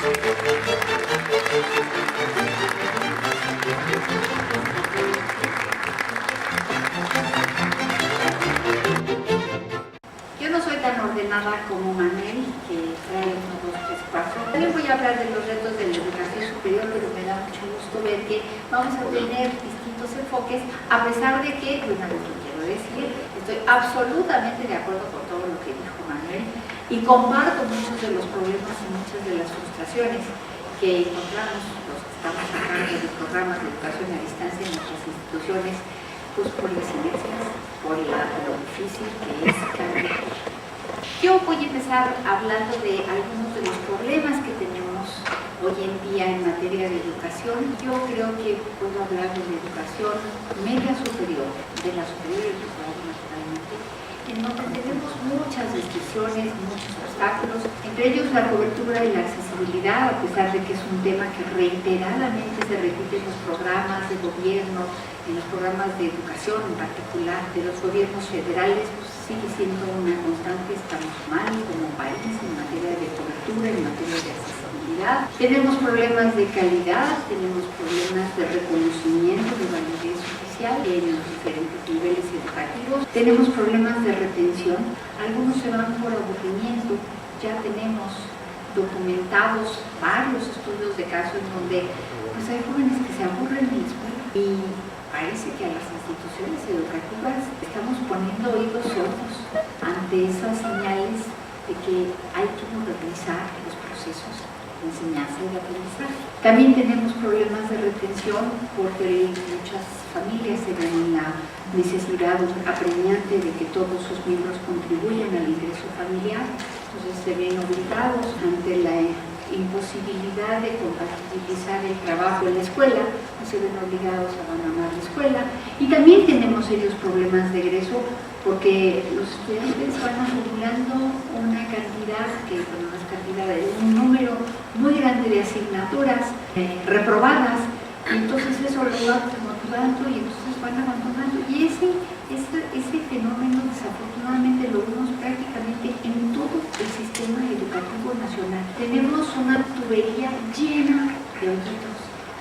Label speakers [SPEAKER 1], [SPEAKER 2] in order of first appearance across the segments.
[SPEAKER 1] Yo no soy tan ordenada como Manuel, que trae 1, 2, 3, 4. También voy a hablar de los retos de la educación superior, pero me da mucho gusto ver que vamos a tener distintos enfoques, a pesar de que, bueno, lo que quiero decir, estoy absolutamente de acuerdo con todo lo que dijo Manuel y comparto muchos de los problemas y muchas de las frustraciones que encontramos los que estamos a cargo de programas de educación a distancia en nuestras instituciones, pues por las inercias, por lo difícil que es cambiar. Yo voy a empezar hablando de algunos de los problemas que tenemos hoy en día en materia de educación. Yo creo que puedo hablar de la educación media superior, de la superior y el posgrado naturalmente, en donde tenemos muchas restricciones, muchos obstáculos, entre ellos la cobertura y la accesibilidad, a pesar de que es un tema que reiteradamente se repite en los programas de gobierno, en los programas de educación en particular de los gobiernos federales, pues sigue siendo una constante. Estamos mal como país en materia de cobertura, en materia de accesibilidad. Tenemos problemas de calidad, tenemos problemas de reconocimiento, de validez oficial en los diferentes niveles educativos. Tenemos problemas de retención, algunos se van por aburrimiento. Ya tenemos documentados varios estudios de caso en donde pues hay jóvenes que se aburren en la escuela y parece que a las instituciones educativas estamos poniendo oídos sordos ante esas señales de que hay que revisar los procesos de enseñanza y de aprendizaje. También tenemos problemas de retención porque muchas familias se ven en la necesidad apremiante de que todos sus miembros contribuyan al ingreso familiar, entonces se ven obligados ante la imposibilidad de compatibilizar el trabajo en la escuela, no se ven obligados a abandonar la escuela. Y también tenemos serios problemas de egreso porque los estudiantes van acumulando una cantidad, un número muy grande de asignaturas reprobadas, y entonces eso lo va desmotivando y entonces van abandonando. Y ese fenómeno desafortunadamente lo vemos prácticamente en todo el sistema educativo nacional. Tenemos una tubería llena de hoyitos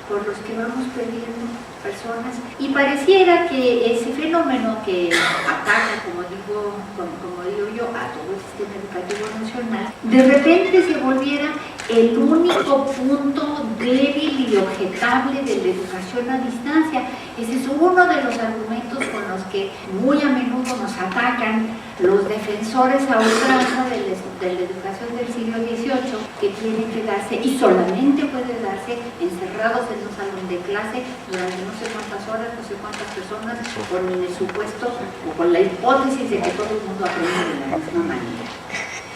[SPEAKER 1] por los que vamos perdiendo personas y pareciera que ese fenómeno que ataca, como digo yo, a todo el sistema educativo nacional, de repente se volviera el único punto débil y objetable de la educación a distancia. Ese es uno de los argumentos con los que muy a menudo nos atacan los defensores a ultranza de la educación del siglo XVIII, que tiene que darse y solamente puede darse encerrados en un salón de clase durante no sé cuántas horas, no sé cuántas personas, con el supuesto o con la hipótesis de que todo el mundo aprende de la misma manera,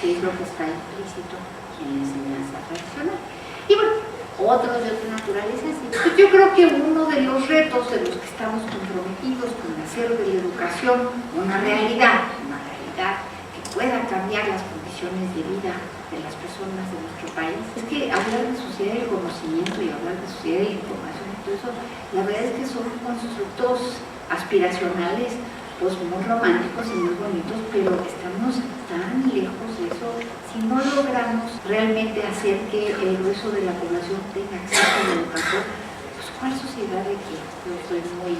[SPEAKER 1] que es lo que está implícito en la enseñanza tradicional. Y bueno, otros de otra naturaleza. Pues yo creo que uno de los retos de los que estamos comprometidos con hacer de la educación una realidad que pueda cambiar las condiciones de vida de las personas de nuestro país, es que hablar de sociedad del conocimiento y hablar de sociedad de la información y todo eso, la verdad es que son constructos aspiracionales, pues muy románticos y muy bonitos, pero estamos tan lejos de eso. Si no logramos realmente hacer que el grueso de la población tenga acceso a la educación, pues ¿cuál sociedad de qué? Yo soy muy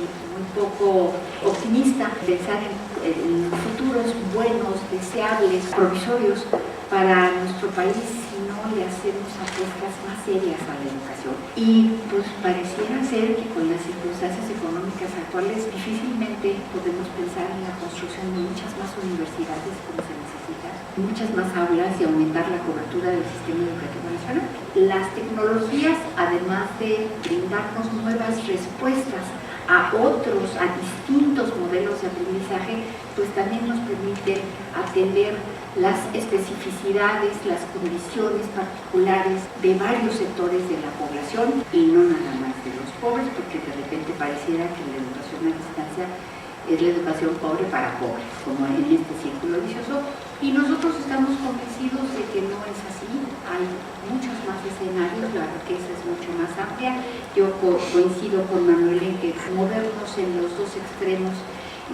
[SPEAKER 1] poco optimista pensar en futuros buenos, deseables, provisorios para nuestro país si no le hacemos apuestas más serias a la educación. Y pues pareciera ser que con las circunstancias económicas actuales difícilmente podemos pensar en la construcción de muchas más universidades como se necesita, muchas más aulas y aumentar la cobertura del sistema educativo nacional. Las tecnologías, además de brindarnos nuevas respuestas a distintos modelos de aprendizaje, pues también nos permiten atender las especificidades, las condiciones particulares de varios sectores de la población y no nada más de los pobres, porque de repente pareciera que la educación a distancia es la educación pobre para pobres, como en este círculo vicioso, y nosotros estamos convencidos de que no es así. Hay muchos más escenarios, la riqueza es mucho más amplia. Yo coincido con Manuel en que movernos en los dos extremos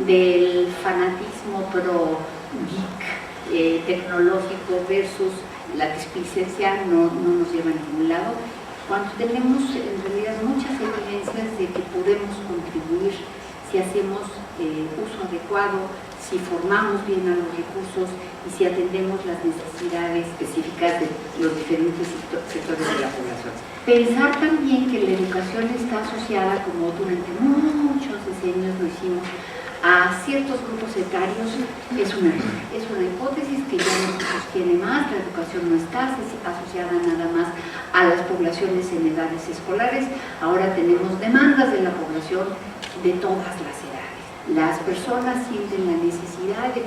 [SPEAKER 1] del fanatismo pro geek tecnológico versus la displicencia no nos lleva a ningún lado, cuando tenemos en realidad muchas evidencias de que podemos contribuir si hacemos uso adecuado, si formamos bien a los recursos y si atendemos las necesidades específicas de los diferentes sectores de la población. Pensar también que la educación está asociada, como durante muchos decenios lo hicimos, a ciertos grupos etarios es un error. Es una hipótesis que ya no se sostiene más. La educación no está asociada nada más a las poblaciones en edades escolares. Ahora tenemos demandas de la población de todas las edades. Las personas sienten la necesidad de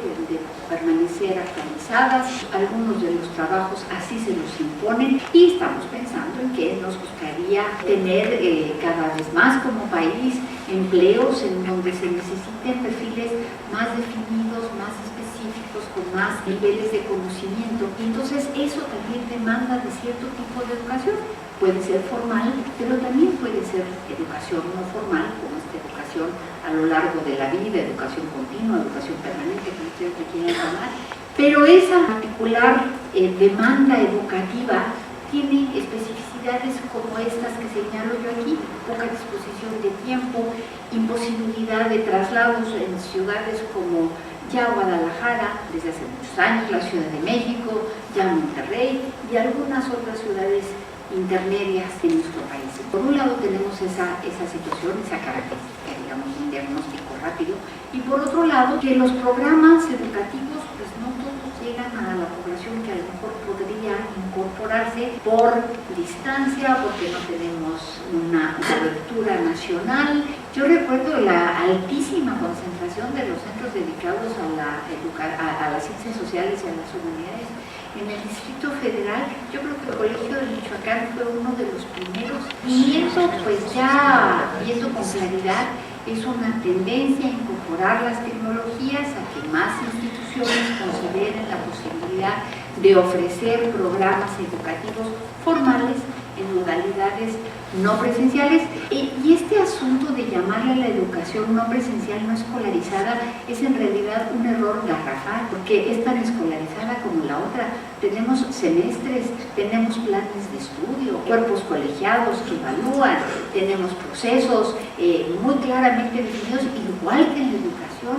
[SPEAKER 1] permanecer actualizadas, algunos de los trabajos así se los imponen y estamos pensando en que nos gustaría tener cada vez más como país empleos en donde se necesiten perfiles más definidos, más específicos, con más niveles de conocimiento. Y entonces eso también demanda de cierto tipo de educación. Puede ser formal, pero también puede ser educación no formal, como esta educación a lo largo de la vida, educación continua, educación permanente, como ustedes le quieran llamar. Pero esa particular demanda educativa tiene especificidades como estas que señalo yo aquí: poca disposición de tiempo, imposibilidad de traslados en ciudades como ya Guadalajara, desde hace muchos años, la Ciudad de México, ya Monterrey y algunas otras ciudades intermedias en nuestro país. Por un lado tenemos esa situación, esa característica, digamos, un diagnóstico rápido, y por otro lado que los programas educativos pues no todos llegan a la población que a lo mejor podría incorporarse por distancia, porque no tenemos una cobertura nacional. Yo recuerdo la altísima concentración de los centros dedicados a las ciencias sociales y a las humanidades en el Distrito Federal. Yo creo que el Colegio de Michoacán fue uno de los primeros, y eso pues ya viendo con claridad es una tendencia a incorporar las tecnologías, a que más instituciones consideren la posibilidad de ofrecer programas educativos formales en modalidades no presenciales. Y este asunto de llamarle a la educación no presencial, no escolarizada, es en realidad un error garrafal, porque es tan escolarizada como la otra. Tenemos semestres, tenemos planes de estudio, cuerpos colegiados que evalúan, tenemos procesos muy claramente definidos, igual que en la educación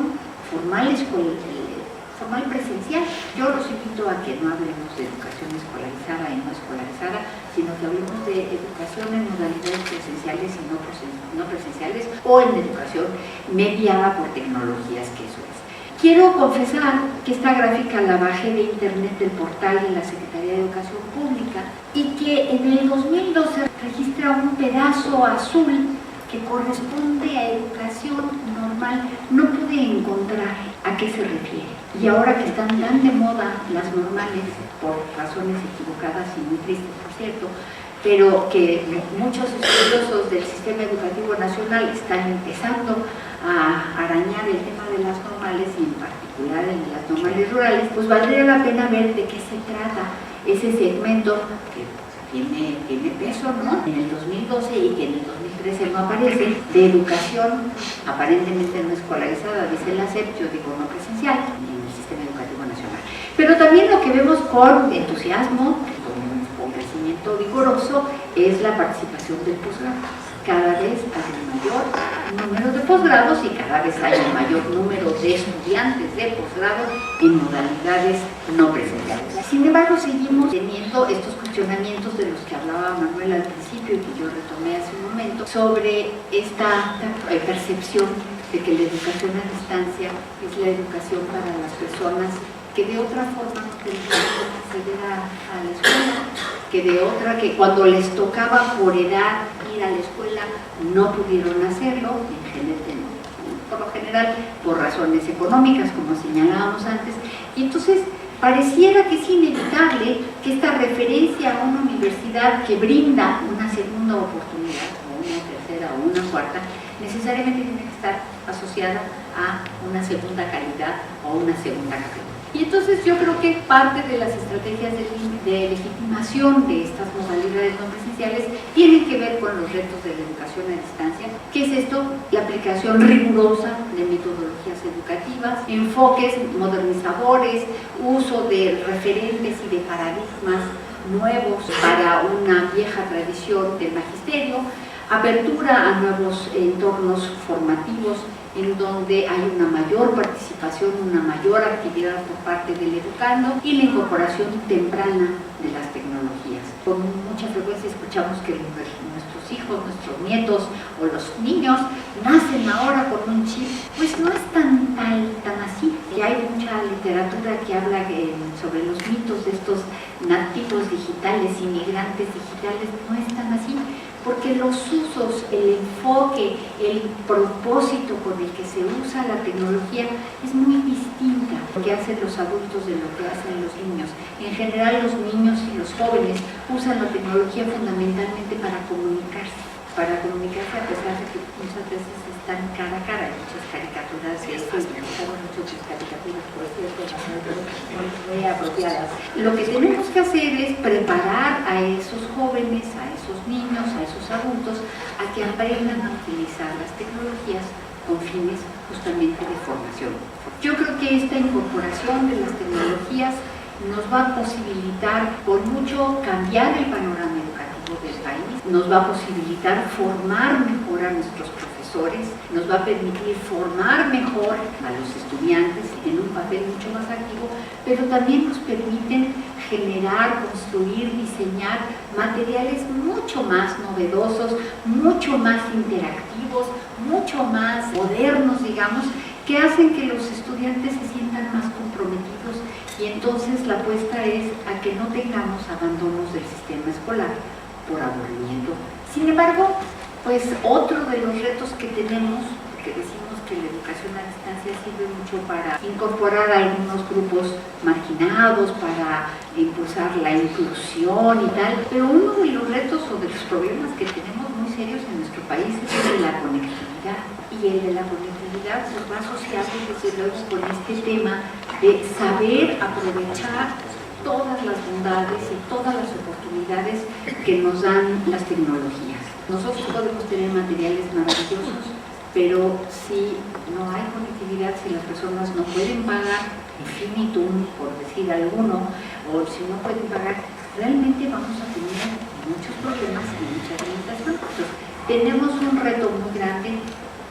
[SPEAKER 1] formal presencial. Yo los invito a que no hablemos de educación escolarizada y no escolarizada, sino que hablemos de educación en modalidades presenciales y no presenciales, o en educación mediada por tecnologías, que eso es. Quiero confesar que esta gráfica la bajé de internet del portal de la Secretaría de Educación Pública y que en el 2012 registra un pedazo azul que corresponde a educación normal. No pude encontrar a qué se refiere. Y ahora que están tan de moda las normales, por razones equivocadas y muy tristes, por cierto, pero que muchos estudiosos del sistema educativo nacional están empezando a arañar el tema de las normales, y en particular en las normales rurales, pues valdría la pena ver de qué se trata ese segmento que tiene peso, ¿no?, en el 2012 y que en el 2013 no aparece, de educación aparentemente no escolarizada, dice la SEP, yo digo no presencial, en el sistema educativo nacional. Pero también lo que vemos con entusiasmo, con crecimiento vigoroso, es la participación del posgrado. Cada vez hay un mayor número de posgrados y cada vez hay un mayor número de estudiantes de posgrado en modalidades no presenciales. Sin embargo, seguimos teniendo estos cuestionamientos de los que hablaba Manuel al principio y que yo retomé hace un momento, sobre esta percepción de que la educación a distancia es la educación para las personas que de otra forma no tendrían que acceder a la escuela, que de otra, que cuando les tocaba por edad ir a la escuela no pudieron hacerlo, por lo general por razones económicas, como señalábamos antes. Y entonces pareciera que es inevitable que esta referencia a una universidad que brinda una segunda oportunidad, o una tercera o una cuarta, necesariamente tiene que estar asociada a una segunda calidad o una segunda categoría. Y entonces yo creo que parte de las estrategias de legitimación de estas modalidades no presenciales iniciales tienen que ver con los retos de la educación a distancia. ¿Qué es esto? La aplicación rigurosa de metodologías educativas, enfoques modernizadores, uso de referentes y de paradigmas nuevos para una vieja tradición del magisterio, apertura a nuevos entornos formativos en donde hay una mayor participación, una mayor actividad por parte del educando y la incorporación temprana de las tecnologías. Con mucha frecuencia escuchamos que nuestros hijos, nuestros nietos o los niños nacen ahora con un chip. Pues no es tan así. Y hay mucha literatura que habla sobre los mitos de estos nativos digitales, inmigrantes digitales. No es tan así, porque los usos, el enfoque, el propósito con el que se usa la tecnología es muy distinta a lo que hacen los adultos de lo que hacen los niños. En general, los niños y los jóvenes usan la tecnología fundamentalmente para comunicarse a pesar de que muchas veces están cara a cara. Hay muchas caricaturas, me gustaron mucho sus caricaturas, por cierto, muy apropiadas. Lo que tenemos que hacer es preparar a esos jóvenes, a esos niños, a esos adultos, a que aprendan a utilizar las tecnologías con fines justamente de formación. Yo creo que esta incorporación de las tecnologías nos va a posibilitar por mucho cambiar el panorama educativo del país, nos va a posibilitar formar mejor a nuestros profesores, nos va a permitir formar mejor a los estudiantes en un papel mucho más activo, pero también nos permiten generar, construir, diseñar materiales mucho más novedosos, mucho más interactivos, mucho más modernos, digamos, que hacen que los estudiantes se sientan más comprometidos, y entonces la apuesta es a que no tengamos abandonos del sistema escolar por aburrimiento. Sin embargo, pues otro de los retos que tenemos, porque decimos que la educación a distancia sirve mucho para incorporar a algunos grupos marginados, para impulsar la inclusión y tal, pero uno de los retos o de los problemas que tenemos muy serios en nuestro país es el de la conectividad. Y el de la conectividad pues, va asociado desde luego con este tema de saber aprovechar todas las bondades y todas las oportunidades que nos dan las tecnologías. Nosotros podemos tener materiales maravillosos, pero si no hay conectividad, si las personas no pueden pagar infinitum, por decir alguno, o si no pueden pagar, realmente vamos a tener muchos problemas y muchas limitaciones. Entonces, tenemos un reto muy grande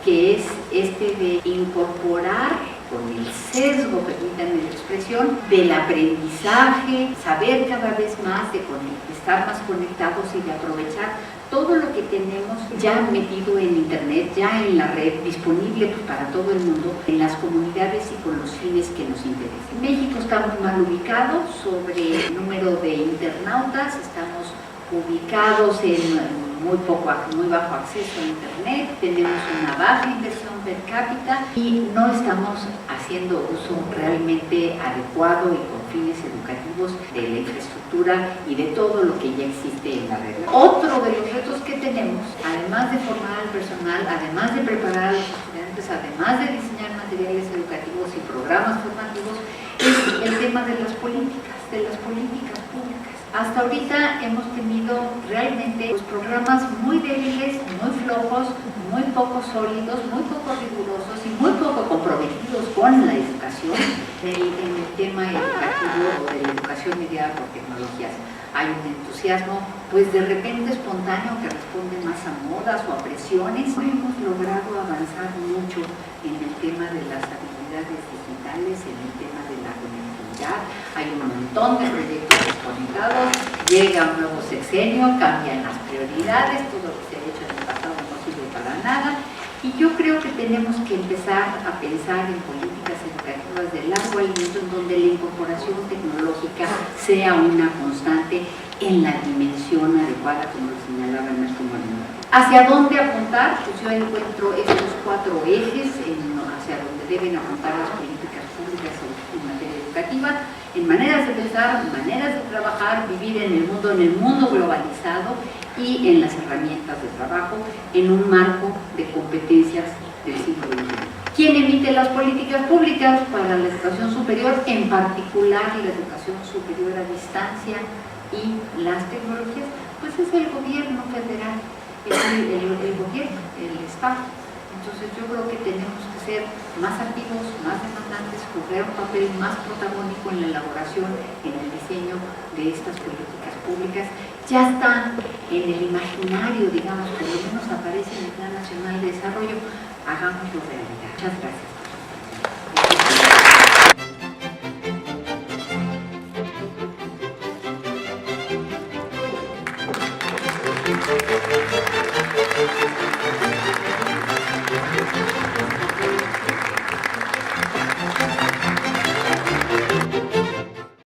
[SPEAKER 1] que es este de incorporar con el sesgo, permítanme la expresión, del aprendizaje, saber cada vez más, de estar más conectados y de aprovechar todo lo que tenemos ya metido en internet, ya en la red, disponible pues, para todo el mundo, en las comunidades y con los fines que nos interesen. México está muy mal ubicado sobre el número de internautas, estamos ubicados en muy bajo acceso a internet, tenemos una baja inversión per cápita y no estamos haciendo uso realmente adecuado y con fines educativos de la infraestructura y de todo lo que ya existe en la red. Otro de los retos que tenemos, además de formar al personal, además de preparar a los estudiantes, además de diseñar materiales educativos y programas formativos, es el tema de las políticas públicas. Hasta ahorita hemos tenido realmente los programas muy débiles, muy flojos, muy poco sólidos, muy poco rigurosos y muy poco comprometidos con la educación en el tema educativo o de la educación mediada por tecnologías. Hay un entusiasmo, pues de repente espontáneo, que responde más a modas o a presiones. No hemos logrado avanzar mucho en el tema de las habilidades digitales, en el tema de la conectividad. Hay un montón de proyectos desconectados, llega un nuevo sexenio, cambian las prioridades, todo lo que se ha hecho en el pasado no sirve para nada. Y yo creo que tenemos que empezar a pensar en políticas educativas de largo aliento en donde la incorporación tecnológica sea una constante en la dimensión adecuada, como lo señalaba Ernesto Moreno. ¿Hacia dónde apuntar? Pues yo encuentro estos 4 ejes hacia donde deben apuntar las políticas públicas en materia educativa, en maneras de pensar, maneras de trabajar, vivir en el mundo globalizado y en las herramientas de trabajo en un marco de competencias del siglo XXI. ¿Quién emite las políticas públicas para la educación superior, en particular la educación superior a distancia y las tecnologías? pues es el gobierno federal, el gobierno, el Estado. Entonces yo creo que tenemos que ser más activos, más demandantes, jugar un papel más protagónico en la elaboración, en el diseño de estas políticas públicas. Ya están en el imaginario, digamos, por lo menos aparece en el Plan Nacional de Desarrollo, hagámoslo realidad. Muchas gracias.